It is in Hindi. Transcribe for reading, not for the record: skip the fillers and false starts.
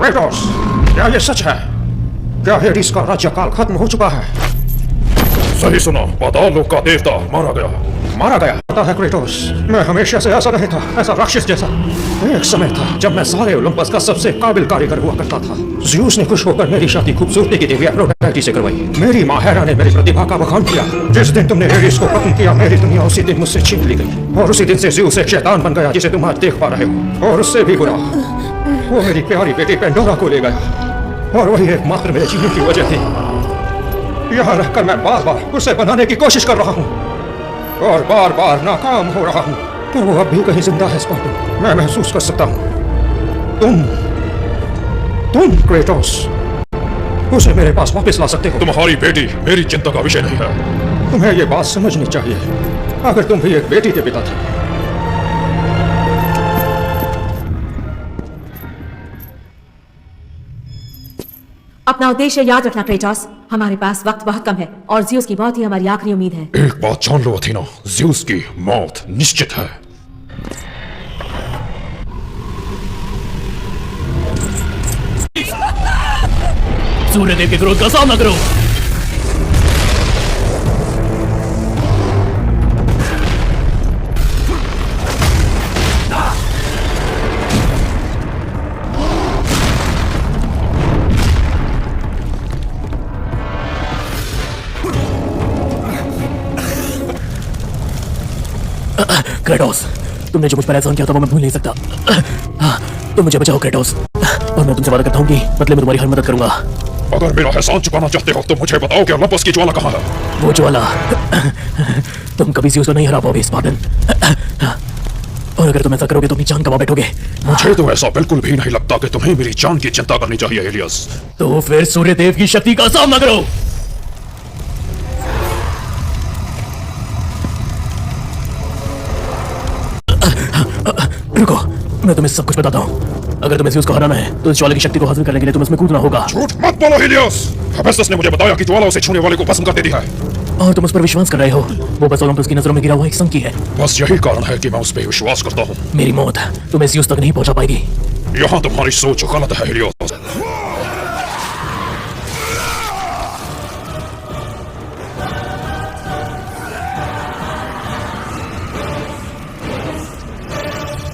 क्रेटोस, क्या ये सच है? क्या हेडिस का राज्यकाल खत्म हो चुका है? सही सुना, पाताल लोक का देवता मारा गया। मारा गया? पता है क्रेटोस, मैं हमेशा से ऐसा नहीं था, ऐसा राक्षस जैसा। एक समय था जब मैं सारे ओलंपस का सबसे काबिल कारीगर हुआ करता था। ज़्यूस ने खुश होकर मेरी शादी खूबसूरती की देवी एफ्रोडाइटी से करवाई। मेरी माँ हेरा ने मेरी प्रतिभा का बखान किया। जिस दिन तुमने हेडिस को खत्म किया, मेरी दुनिया उसी दिन मुझसे छीन ली गई। और उसी दिन से ज़्यूस एक शैतान बन गया, जिसे तुम आज देख पा रहे हो। और उससे भी बुरा, वो मेरी प्यारी बेटी पेंडोरा को ले गया। और वही एकमात्र मेरे जीने की वजह थी। यहाँ रहकर मैं बार बार उसे बनाने की कोशिश कर रहा हूँ और बार बार नाकाम हो रहा हूँ। तो वो अब भी कहीं जिंदा है स्पार्टन, मैं महसूस कर सकता हूँ। तुम क्रेटोस उसे मेरे पास वापस ला सकते हो। तुम्हारी बेटी मेरी चिंता का विषय नहीं है। तुम्हें ये बात समझनी चाहिए, अगर तुम भी एक बेटी के पिता थे। अपना उद्देश्य याद रखना क्रेटोस, हमारे पास वक्त बहुत कम है और ज़्यूस की मौत ही हमारी आखिरी उम्मीद है। एक बात जान लो अथीना, ज़्यूस की मौत निश्चित है। सूर्यदेव के क्रोध का सामना करो। क्रेटोस, तुमने जो मुझ पर एहसान किया था वो मैं भूल नहीं सकता। तुम मुझे बचाओ क्रेटोस, और मैं तुमसे वादा करता हूँ कि बदले में तुम्हारी हर मदद करूंगा। अगर मेरा एहसान चुकाना चाहते हो तो मुझे बताओ कि ओलंपस की ज्वाला कहाँ है? वो ज्वाला तुम कभी ज़्यूस को नहीं हरा पाओगे स्पार्टन। और अगर तुम ऐसा करोगे तो अपनी जान गंवा बैठोगे। मुझे तो ऐसा बिल्कुल भी नहीं लगता कि तुम्हें मेरी जान की चिंता करनी चाहिए हेलियस। तो फिर सूर्यदेव की शक्ति का सामना करो। रुको, मैं तुम्हें सब कुछ बताता हूँ। अगर तुम्हें ज़्यूस को हराना है तो इस ज्वाला की शक्ति को हासिल करने के लिए तुम्हें उसमें कूदना होगा। झूठ मत बोलो हेलियस। हेफेस्टस ने मुझे बताया कि ज्वाला उसे छूने वाले को भस्म कर देती है। और तुम उस पर विश्वास कर रहे हो। वो बस ओलंपस की नजरों में गिरा हुआ एक संकी है। बस यही कारण है कि मैं उस पर विश्वास करता हूँ। मेरी मौत तुम्हें ज़्यूस तक नहीं पहुंचा पाएगी। यहाँ तुम्हारी सोच गलत है हेलियस।